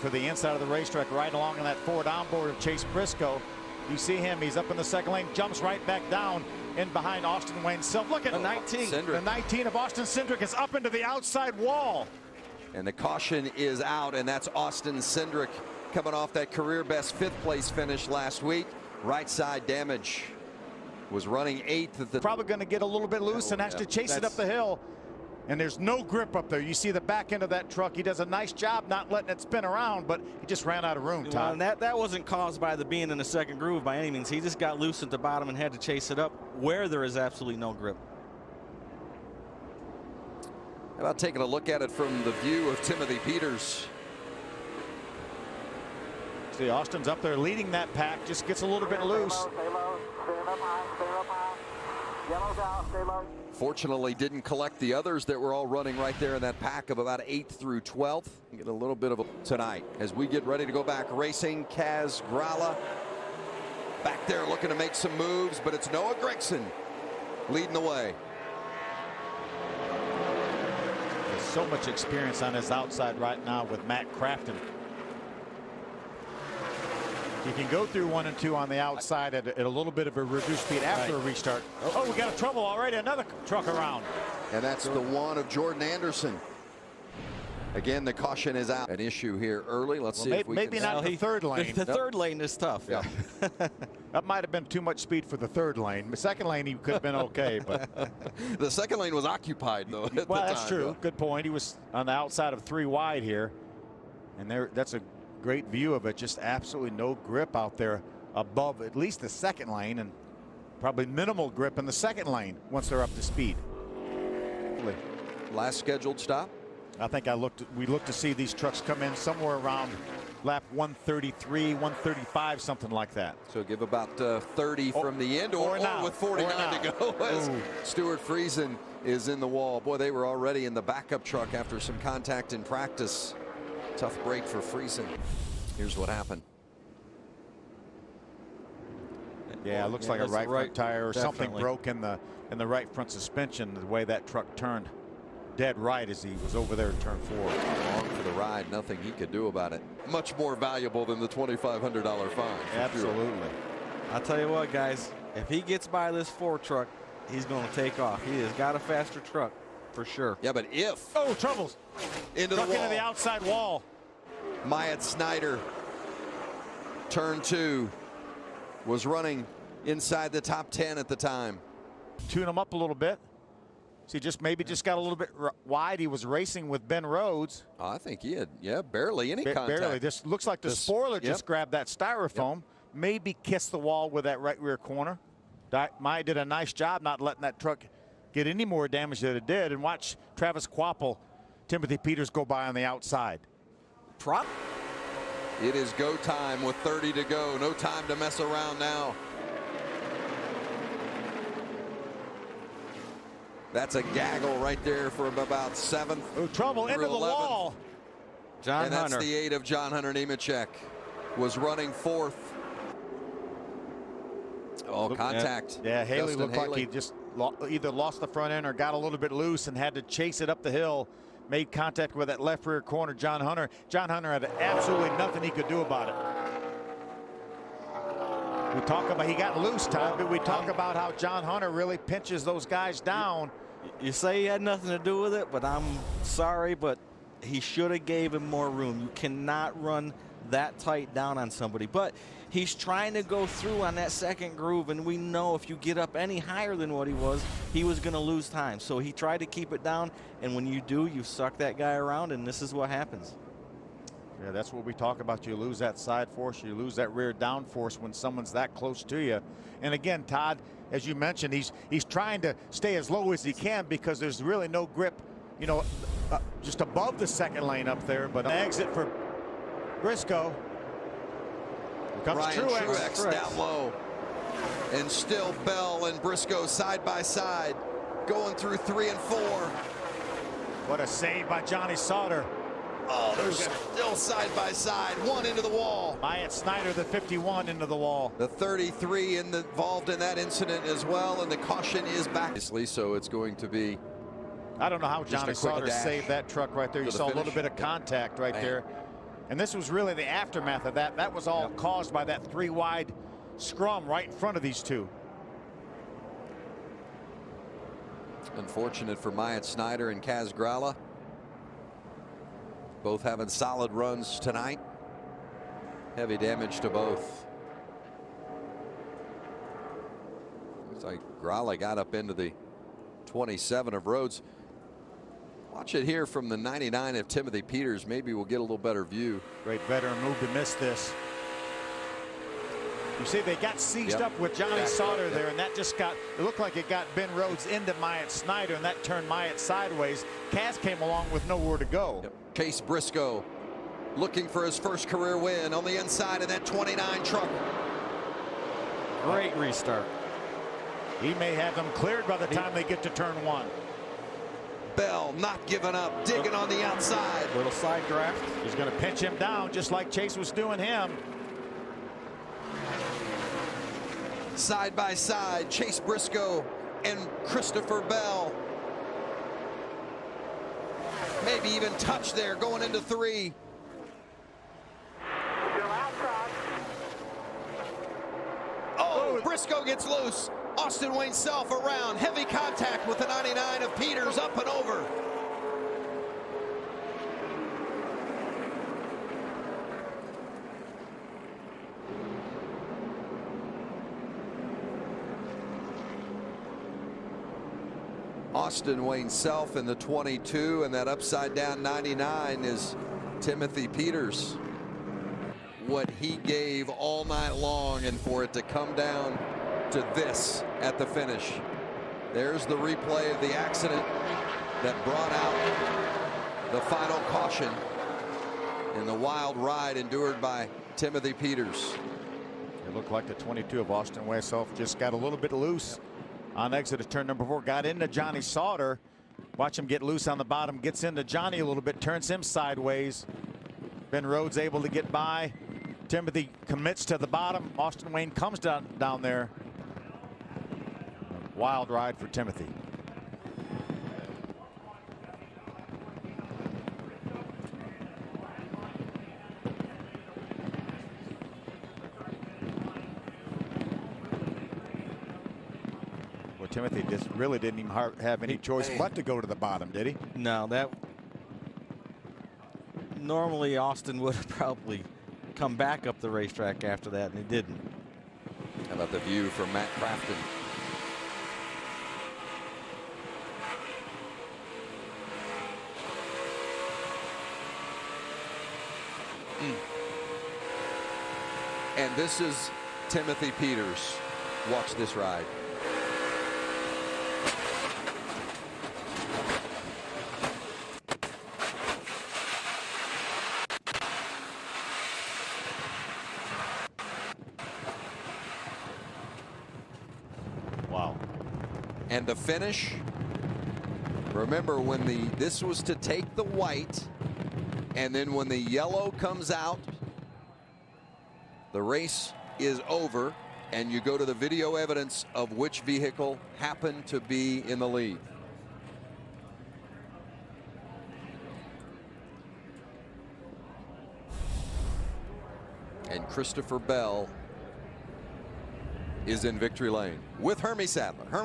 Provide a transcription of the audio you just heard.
for the inside of the racetrack, right along in that forward onboard of Chase Briscoe. You see him, he's up in the second lane, jumps right back down in behind Austin Wayne Self. Look at the 19. The 19 of Austin Cindric is up into the outside wall. And the caution is out, and that's Austin Cindric coming off that career best 5th place finish last week. Right side damage. Was running 8th at the. Probably going to get a little bit loose and has to chase it up the hill. And there's no grip up there. You see the back end of that truck. He does a nice job not letting it spin around, but he just ran out of room, Todd. Well, and that wasn't caused by the being in the second groove by any means. He just got loose at the bottom and had to chase it up where there is absolutely no grip. How about taking a look at it from the view of Timothy Peters? See, Austin's up there leading that pack, just gets a little bit loose. Stay low, stand up high, stand up high. Yellow's out, stay low. Fortunately, didn't collect the others that were all running right there in that pack of about 8th through 12th. Get a little bit of a tonight as we get ready to go back racing. Kaz Grala back there looking to make some moves, but it's Noah Gragson leading the way. There's so much experience on his outside right now with Matt Crafton. You can go through 1 and 2 on the outside at a little bit of a reduced speed after a restart. Oh, we got a trouble already. Another truck around. And that's the one of Jordan Anderson. Again, the caution is out. An issue here early. Let's see if we maybe can. not the third lane. The third lane is tough. Yeah. That might have been too much speed for the third lane. The second lane, he could have been okay, but the second lane was occupied though. At well, the that's time, true. though. Good point. He was on the outside of 3 wide here, and that's a great view of it. Just absolutely no grip out there above at least the second lane, and probably minimal grip in the second lane once they're up to speed. Last scheduled stop. I think we looked to see these trucks come in somewhere around lap 133, 135, something like that. So give about 30 from the end, or with 49 to go as Stuart Friesen is in the wall. Boy, they were already in the backup truck after some contact in practice. Tough break for Friesen. Here's what happened. Yeah, it looks like a right front tire or something broke in the right front suspension, the way that truck turned dead right as he was over there in turn 4. Long for the ride, nothing he could do about it. Much more valuable than the $2,500 fine. Absolutely. Sure. I'll tell you what, guys, if he gets by this 4 truck, he's going to take off. He has got a faster truck for sure. Yeah, but if troubles into truck the wall. into the outside wall. Myatt Snyder, turn 2, was running inside the top 10 at the time. Tune him up a little bit. See, maybe just got a little bit wide. He was racing with Ben Rhodes. I think he had, barely any contact. Barely. This looks like the spoiler just grabbed that styrofoam. Maybe kissed the wall with that right rear corner. Myatt did a nice job not letting that truck get any more damage than it did. And watch Travis Quapple, Timothy Peters go by on the outside. It is go time with 30 to go. No time to mess around now. That's a gaggle right there for about 7th. Oh, trouble into the 11th. wall. John Hunter. That's the 8 of John Hunter Nemechek. Was running 4th. Oh, contact. Yeah, Haley looked like he just either lost the front end or got a little bit loose and had to chase it up the hill. Made contact with that left rear corner, John Hunter. John Hunter had absolutely nothing he could do about it. We talk about he got loose, Todd, but we talk about how John Hunter really pinches those guys down. You say he had nothing to do with it, but I'm sorry, but he should have gave him more room. You cannot run that tight down on somebody. But he's trying to go through on that second groove, and we know if you get up any higher than what he was going to lose time. So he tried to keep it down, and when you do, you suck that guy around, and this is what happens. Yeah, that's what we talk about. You lose that side force, you lose that rear down force when someone's that close to you. And again, Todd, as you mentioned, he's trying to stay as low as he can because there's really no grip, just above the second lane up there. But an exit for Briscoe. Here comes Ryan Truex down low. And still Bell and Briscoe side by side, going through 3 and 4. What a save by Johnny Sauter. Oh, they're still side by side, 1 into the wall. Myatt Snyder, the 51, into the wall. The 33 involved in that incident as well, and the caution is back. So it's going to be. I don't know how Johnny Sauter saved that truck right there. You saw a little bit of contact right there. And this was really the aftermath of that. That was all caused by that 3 wide scrum right in front of these two. Unfortunate for Myatt Snyder and Kaz Grala. Both having solid runs tonight. Heavy damage to both. Looks like Grala got up into the 27 of Rhodes. Watch it here from the 99 of Timothy Peters. Maybe we'll get a little better view. Great veteran move to miss this. You see they got seized up with Johnny Sauter there, and that just got, it looked like it got Ben Rhodes into Myatt Snyder, and that turned Myatt sideways. Kaz came along with nowhere to go. Chase Briscoe looking for his first career win on the inside of that 29 truck. Great restart. He may have them cleared by the time they get to turn 1. Bell not giving up, digging on the outside. Little side draft. He's going to pinch him down just like Chase was doing him. Side by side, Chase Briscoe and Christopher Bell. Maybe even touch there going into 3. Oh, Briscoe gets loose. Austin Wayne Self around. Heavy contact with the 99 of Peters, up and over. Austin Wayne Self in the 22, and that upside down 99 is Timothy Peters. What he gave all night long, and for it to come down to this at the finish. There's the replay of the accident that brought out the final caution in the wild ride endured by Timothy Peters. It looked like the 22 of Austin Wayne Self just got a little bit loose on exit of turn number 4, got into Johnny Sauter. Watch him get loose on the bottom, gets into Johnny a little bit, turns him sideways. Ben Rhodes able to get by. Timothy commits to the bottom. Austin Wayne comes down there. Wild ride for Timothy. Well, Timothy just really didn't even have any choice but to go to the bottom, did he? No, that normally Austin would have probably come back up the racetrack after that, and he didn't. How about the view from Matt Crafton? And this is Timothy Peters. Watch this ride. Wow. And the finish, remember when this was to take the white, and then when the yellow comes out, the race is over, and you go to the video evidence of which vehicle happened to be in the lead. And Christopher Bell is in victory lane with Hermie Sadler.